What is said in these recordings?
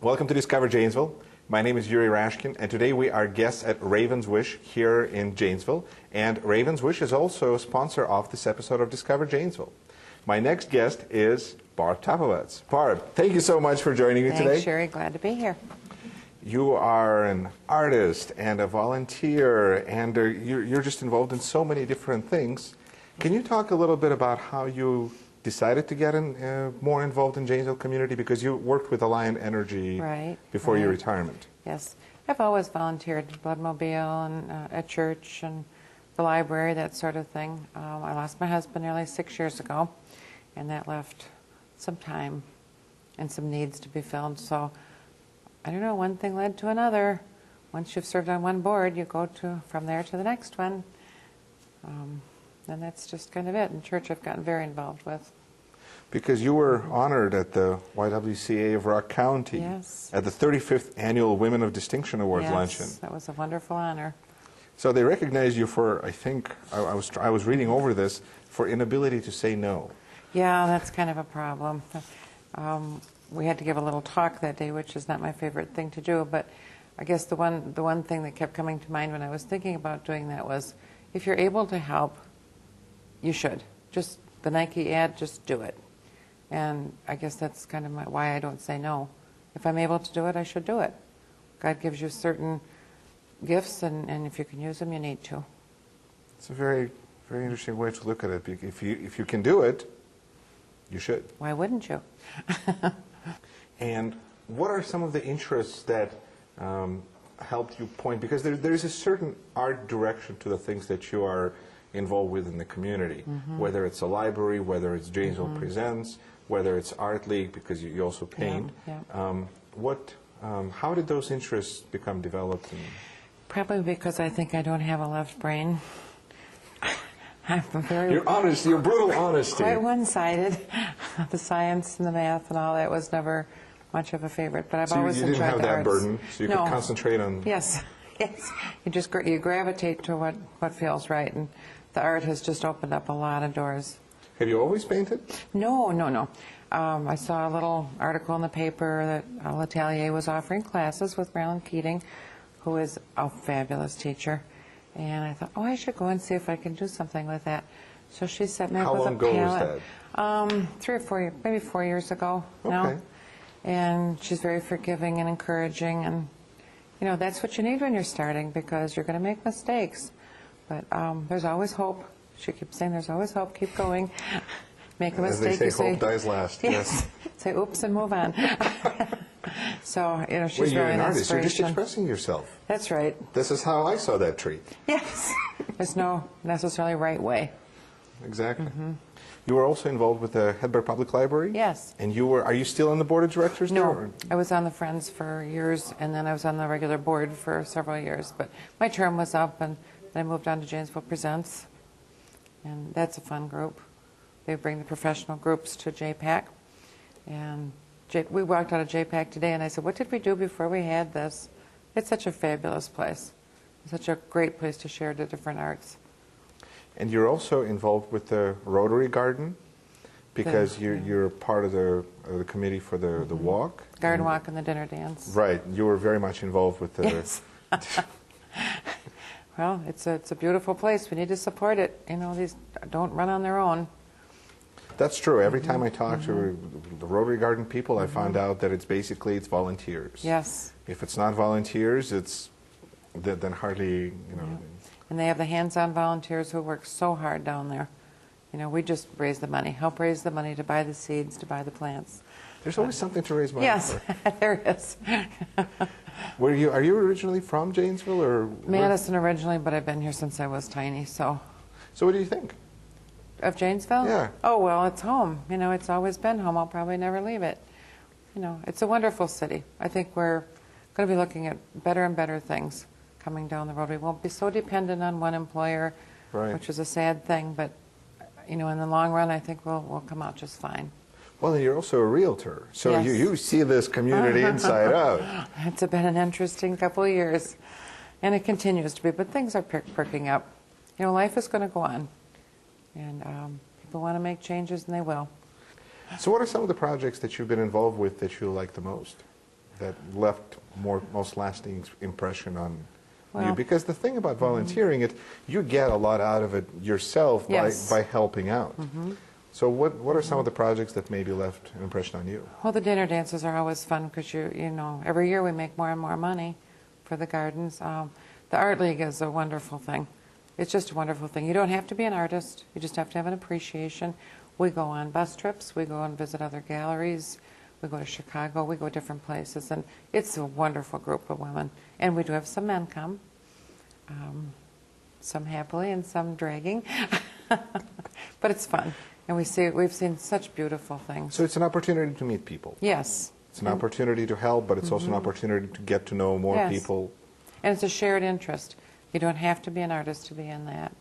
Welcome to Discover Janesville. My name is Yuri Rashkin, and today we are guests at Raven's Wish here in Janesville. And Raven's Wish is also a sponsor of this episode of Discover Janesville. My next guest is Barb Tapovatz. Barb, thank you so much for joining me today. Thanks, Yuri. Glad to be here. You are an artist and a volunteer, and you're just involved in so many different things. Can you talk a little bit about how you decided to get more involved in Janesville community, because you worked with Alliant Energy before your retirement? Yes. I've always volunteered at Bloodmobile and at church and the library, that sort of thing. I lost my husband nearly 6 years ago, and that left some time and some needs to be filled. So, I don't know, one thing led to another. Once you've served on one board, you go from there to the next one. And that's just kind of it. In church, I've gotten very involved with. Because you were honored at the YWCA of Rock County at the 35th Annual Women of Distinction Awards luncheon. Yes, that was a wonderful honor. So they recognized you for, I think, I was reading over this, for inability to say no. Yeah, that's kind of a problem. We had to give a little talk that day, which is not my favorite thing to do, but I guess the one thing that kept coming to mind when I was thinking about doing that was, if you're able to help, you should. Just the Nike ad, just do it. And I guess that's kind of why I don't say no. If I'm able to do it, I should do it. God gives you certain gifts, and if you can use them, you need to. It's a very, very interesting way to look at it. If you can do it, you should. Why wouldn't you? And what are some of the interests that helped you point? Because there is a certain art direction to the things that you are involved with in the community, whether it's a library, whether it's Janesville Presents, whether it's Art League, because you also paint. How did those interests become developed? Probably because I think I don't have a left brain. I'm very... You're honest, you're brutal honesty. Quite one-sided. The science and the math and all that was never much of a favorite, but I've always enjoyed the arts. You didn't have that burden, so you could concentrate on... Yes, yes. You gravitate to what feels right, and the art has just opened up a lot of doors. Have you always painted? No. I saw a little article in the paper that L'Atelier was offering classes with Marilyn Keating, who is a fabulous teacher. And I thought, I should go and see if I can do something with that. So she set me up with a palette. How long ago was that? 3 or 4 years, maybe 4 years ago now. And she's very forgiving and encouraging. And, that's what you need when you're starting, because you're going to make mistakes. But there's always hope. She keeps saying there's always hope. Keep going. Make a mistake. As they say, hope dies last. Yes. Say oops and move on. So, she's really an inspiration. You're just expressing yourself. That's right. This is how I saw that tree. Yes. There's no necessarily right way. Exactly. You were also involved with the Hedberg Public Library? Yes. And are you still on the board of directors there? No. I was on the Friends for years, and then I was on the regular board for several years. But my term was up, and then I moved on to Janesville Presents. And that's a fun group. They bring the professional groups to JPAC. And we walked out of JPAC today, and I said, what did we do before we had this? It's such a fabulous place. It's such a great place to share the different arts. And you're also involved with the Rotary Garden, because you're part of the committee for the walk. Garden walk and the dinner dance. Right. You were very much involved with the... Yes. Well, it's a beautiful place. We need to support it. These don't run on their own. That's true. Every time I talk to the Rotary Garden people, I found out that it's volunteers. Yes. If it's not volunteers, then hardly, And they have the hands-on volunteers who work so hard down there. We just raise the money, help raise the money to buy the seeds, to buy the plants. There's always something to raise money for. Yes, there is. Are you originally from Janesville, or Madison originally, but I've been here since I was tiny. So what do you think of Janesville? Yeah. Oh well, it's home. It's always been home. I'll probably never leave it. It's a wonderful city. I think we're going to be looking at better and better things coming down the road. We won't be so dependent on one employer, which is a sad thing. But in the long run, I think we'll come out just fine. Well, and you're also a realtor, so you see this community inside out. It's been an interesting couple of years, and it continues to be, but things are perking up. Life is going to go on, and people want to make changes, and they will. So what are some of the projects that you've been involved with that you like the most? that left most lasting impression on you? Well, Because the thing about volunteering, you get a lot out of it yourself Yes. by helping out. So what are some of the projects that maybe left an impression on you? well, the dinner dances are always fun because you know, every year we make more and more money for the gardens. The Art League is a wonderful thing. It's just a wonderful thing. You don't have to be an artist. You just have to have an appreciation. We go on bus trips. We go and visit other galleries. We go to Chicago. We go different places. And it's a wonderful group of women. And we do have some men come, some happily and some dragging. But it's fun. And we've seen such beautiful things. So it's an opportunity to meet people. Yes. It's an opportunity to help, but it's also an opportunity to get to know more Yes. people. And it's a shared interest. You don't have to be an artist to be in that.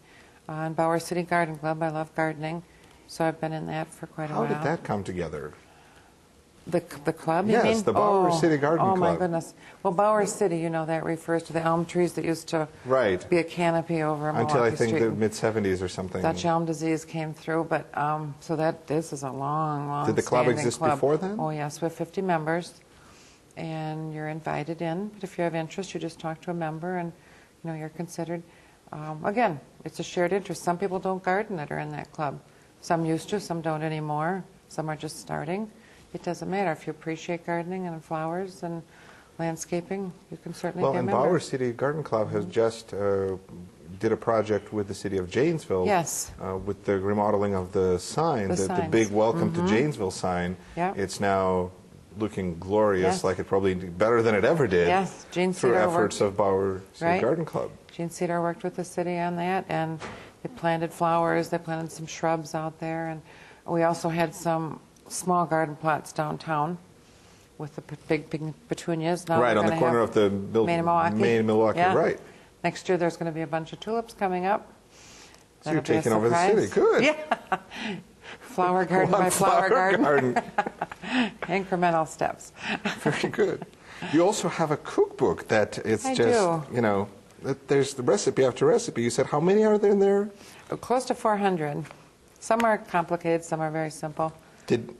In Bauer City Garden Club, I love gardening, so I've been in that for quite a How while. did that come together? The club, you Yes, mean? the Bauer City Garden Oh, my Club. goodness. Well, Bauer City, you know, that refers to the elm trees that used to Right. be a canopy over Milwaukee Until I think Street. the mid-70s or something. Dutch elm disease came through, but so this is a long Did the club standing exist club. before then? Oh, yes, we have 50 members, and you're invited in. But if you have interest, you just talk to a member, and you're considered. Again, it's a shared interest. Some people don't garden that are in that club. Some used to, some don't anymore. Some are just starting. It doesn't matter. If you appreciate gardening and flowers and landscaping, you can certainly Well, be a and member. Bauer City Garden Club has just did a project with the city of Janesville. Yes. With the remodeling of the sign, The the signs. big Welcome to Janesville sign. Yep. It's now looking glorious, Yes. like it probably did better than it ever did. Yes, Gene through Cedar efforts worked- of Bauer City Right. Garden Club. Gene Cedar worked with the city on that, and they planted flowers, they planted some shrubs out there, and we also had some small garden plots downtown with the big petunias. Now Right, we're on the gonna corner have of the Main and Milwaukee. Main and Milwaukee, Yeah. right. Next year there's going to be a bunch of tulips coming up. So you're That'll be a taking over the surprise. city. Good. Yeah. Flower garden One by flower garden. garden. Incremental steps. Very good. You also have a cookbook that it's I just, do. that there's the recipe after recipe. You said how many are there in there? Close to 400. Some are complicated, some are very simple.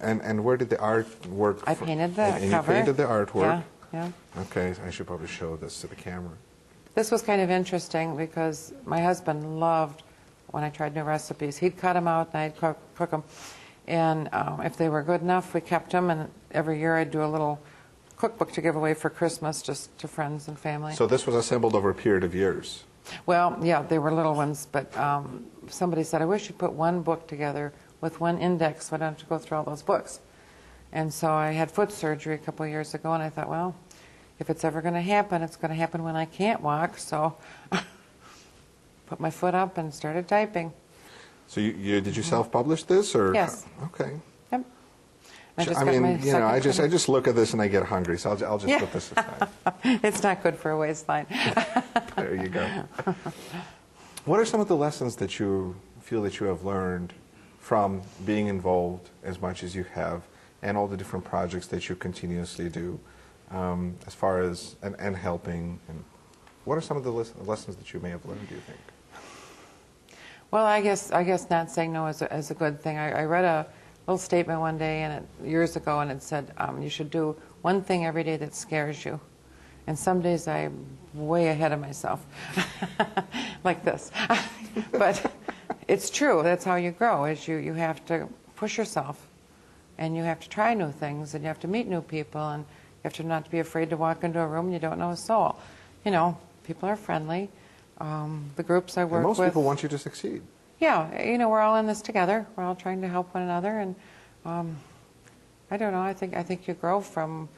And where did the artwork? I painted the and cover. you painted the artwork. Yeah. Okay, I should probably show this to the camera. This was kind of interesting because my husband loved when I tried new recipes. He'd cut them out and I'd cook them. And if they were good enough, we kept them. And every year I'd do a little cookbook to give away for Christmas just to friends and family. So this was assembled over a period of years. Well, yeah, they were little ones. But somebody said, I wish you'd put one book together with one index. Why don't you go through all those books? And so I had foot surgery a couple of years ago. And I thought, well, if it's ever going to happen, it's going to happen when I can't walk. So put my foot up and started typing. So did you self-publish this, or? Yes. Okay. Yep. I I mean, I just look at this and I get hungry, so I'll just put this aside. It's not good for a waistline. There you go. What are some of the lessons that you feel that you have learned from being involved as much as you have, and all the different projects that you continuously do, as far as and helping? And what are some of the lessons that you may have learned, do you think? Well, I guess not saying no is a good thing. I read a little statement one day years ago, and it said you should do one thing every day that scares you. And some days I'm way ahead of myself, like this. But it's true. That's how you grow. Is you have to push yourself, and you have to try new things, and you have to meet new people, and you have to not be afraid to walk into a room and you don't know a soul. People are friendly. The groups I work And most with. people want you to succeed. Yeah, we're all in this together. We're all trying to help one another, and I don't know. I think you grow from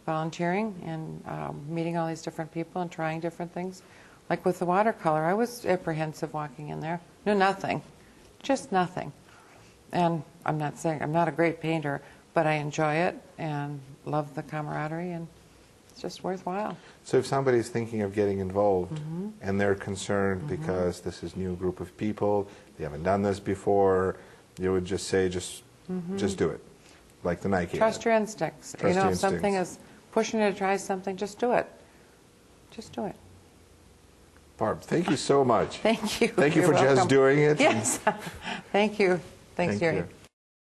volunteering and meeting all these different people and trying different things. Like with the watercolor, I was apprehensive walking in there. Knew nothing, just nothing. And I'm not saying I'm not a great painter, but I enjoy it and love the camaraderie, and it's just worthwhile. So if somebody's thinking of getting involved and they're concerned because this is a new group of people, they haven't done this before, you would just say, just do it, like the Nike Trust ad. your instincts. Trust your If something instincts. is pushing you to try something, just do it. Just do it. Barb, thank you so much. Thank you. Thank you You're for just welcome. doing it. Yes. Thank you. Thanks, Thank Yuri. you.